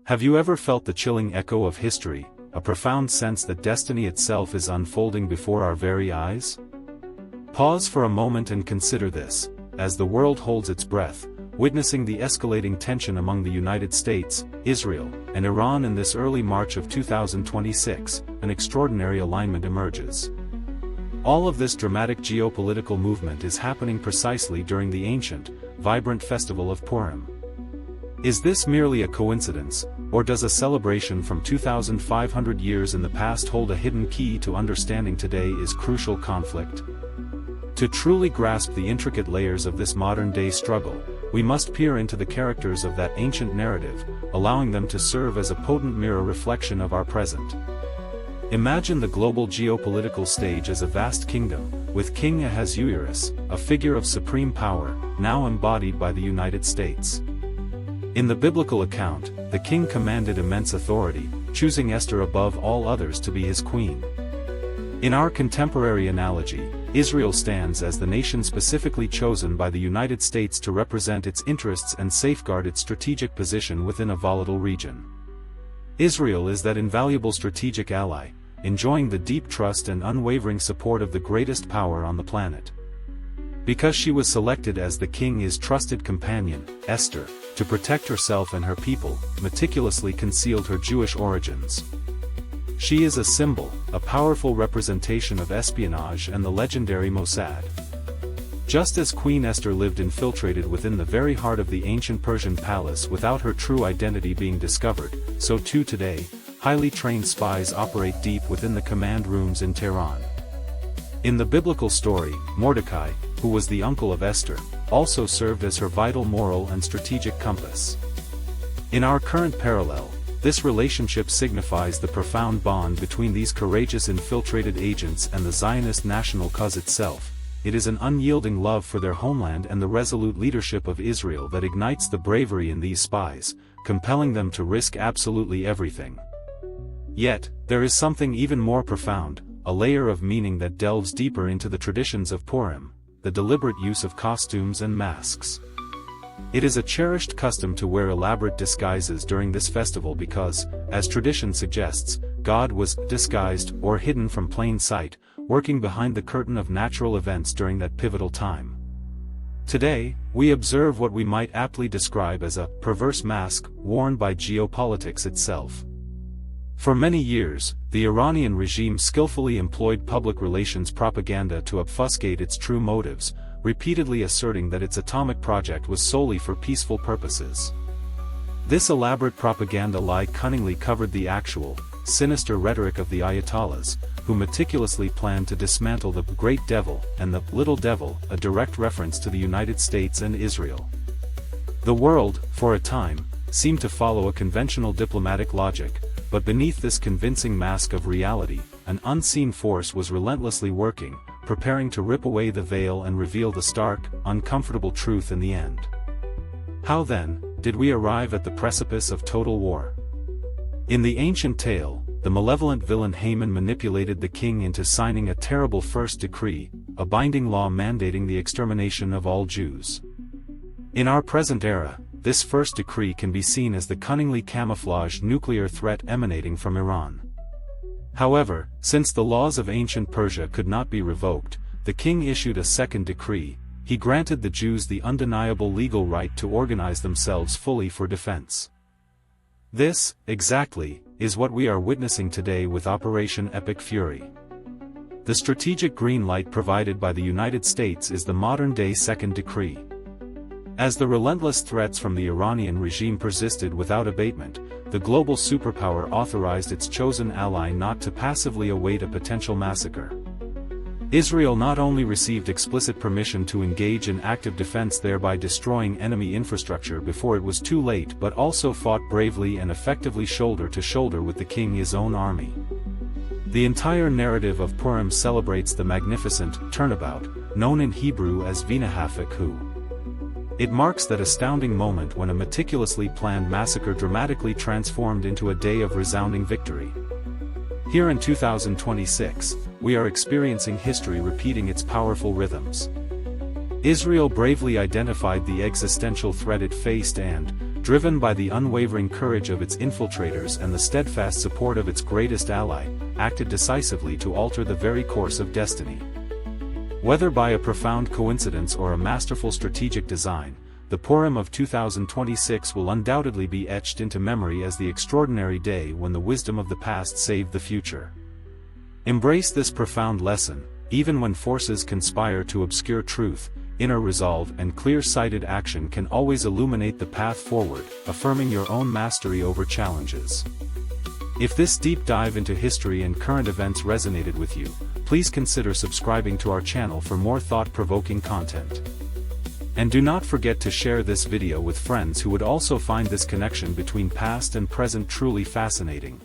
Have you ever felt the chilling echo of history, a profound sense that destiny itself is unfolding before our very eyes? Pause for a moment and consider this, as the world holds its breath, witnessing the escalating tension among the United States, Israel, and Iran in this early March of 2026, an extraordinary alignment emerges. All of this dramatic geopolitical movement is happening precisely during the ancient, vibrant festival of Purim. Is this merely a coincidence, or does a celebration from 2,500 years in the past hold a hidden key to understanding today's crucial conflict? To truly grasp the intricate layers of this modern-day struggle, we must peer into the characters of that ancient narrative, allowing them to serve as a potent mirror reflection of our present. Imagine the global geopolitical stage as a vast kingdom, with King Ahasuerus, a figure of supreme power, now embodied by the United States. In the biblical account, the king commanded immense authority, choosing Esther above all others to be his queen. In our contemporary analogy, Israel stands as the nation specifically chosen by the United States to represent its interests and safeguard its strategic position within a volatile region. Israel is that invaluable strategic ally, enjoying the deep trust and unwavering support of the greatest power on the planet. Because she was selected as the king's trusted companion, Esther, to protect herself and her people, meticulously concealed her Jewish origins. She is a symbol, a powerful representation of espionage and the legendary Mossad. Just as Queen Esther lived infiltrated within the very heart of the ancient Persian palace without her true identity being discovered, so too today, highly trained spies operate deep within the command rooms in Tehran. In the biblical story, Mordecai, who was the uncle of Esther, also served as her vital moral and strategic compass. In our current parallel, this relationship signifies the profound bond between these courageous infiltrated agents and the Zionist national cause itself. It is an unyielding love for their homeland and the resolute leadership of Israel that ignites the bravery in these spies, compelling them to risk absolutely everything. Yet, there is something even more profound, a layer of meaning that delves deeper into the traditions of Purim, the deliberate use of costumes and masks. It is a cherished custom to wear elaborate disguises during this festival because, as tradition suggests, God was disguised or hidden from plain sight, working behind the curtain of natural events during that pivotal time. Today, we observe what we might aptly describe as a perverse mask worn by geopolitics itself. For many years, the Iranian regime skillfully employed public relations propaganda to obfuscate its true motives, repeatedly asserting that its atomic project was solely for peaceful purposes. This elaborate propaganda lie cunningly covered the actual, sinister rhetoric of the Ayatollahs, who meticulously planned to dismantle the Great Devil and the Little Devil, a direct reference to the United States and Israel. The world, for a time, seemed to follow a conventional diplomatic logic, but beneath this convincing mask of reality, an unseen force was relentlessly working, preparing to rip away the veil and reveal the stark, uncomfortable truth in the end. How then, did we arrive at the precipice of total war? In the ancient tale, the malevolent villain Haman manipulated the king into signing a terrible first decree, a binding law mandating the extermination of all Jews. In our present era, this first decree can be seen as the cunningly camouflaged nuclear threat emanating from Iran. However, since the laws of ancient Persia could not be revoked, the king issued a second decree. He granted the Jews the undeniable legal right to organize themselves fully for defense. This, exactly, is what we are witnessing today with Operation Epic Fury. The strategic green light provided by the United States is the modern-day second decree. As the relentless threats from the Iranian regime persisted without abatement, the global superpower authorized its chosen ally not to passively await a potential massacre. Israel not only received explicit permission to engage in active defense, thereby destroying enemy infrastructure before it was too late, but also fought bravely and effectively shoulder to shoulder with the king's own army. The entire narrative of Purim celebrates the magnificent turnabout, known in Hebrew as Vinahafik. It marks that astounding moment when a meticulously planned massacre dramatically transformed into a day of resounding victory. Here in 2026, we are experiencing history repeating its powerful rhythms. Israel bravely identified the existential threat it faced and, driven by the unwavering courage of its infiltrators and the steadfast support of its greatest ally, acted decisively to alter the very course of destiny. Whether by a profound coincidence or a masterful strategic design, the Purim of 2026 will undoubtedly be etched into memory as the extraordinary day when the wisdom of the past saved the future. Embrace this profound lesson: even when forces conspire to obscure truth, inner resolve and clear-sighted action can always illuminate the path forward, affirming your own mastery over challenges. If this deep dive into history and current events resonated with you, please consider subscribing to our channel for more thought-provoking content. And do not forget to share this video with friends who would also find this connection between past and present truly fascinating.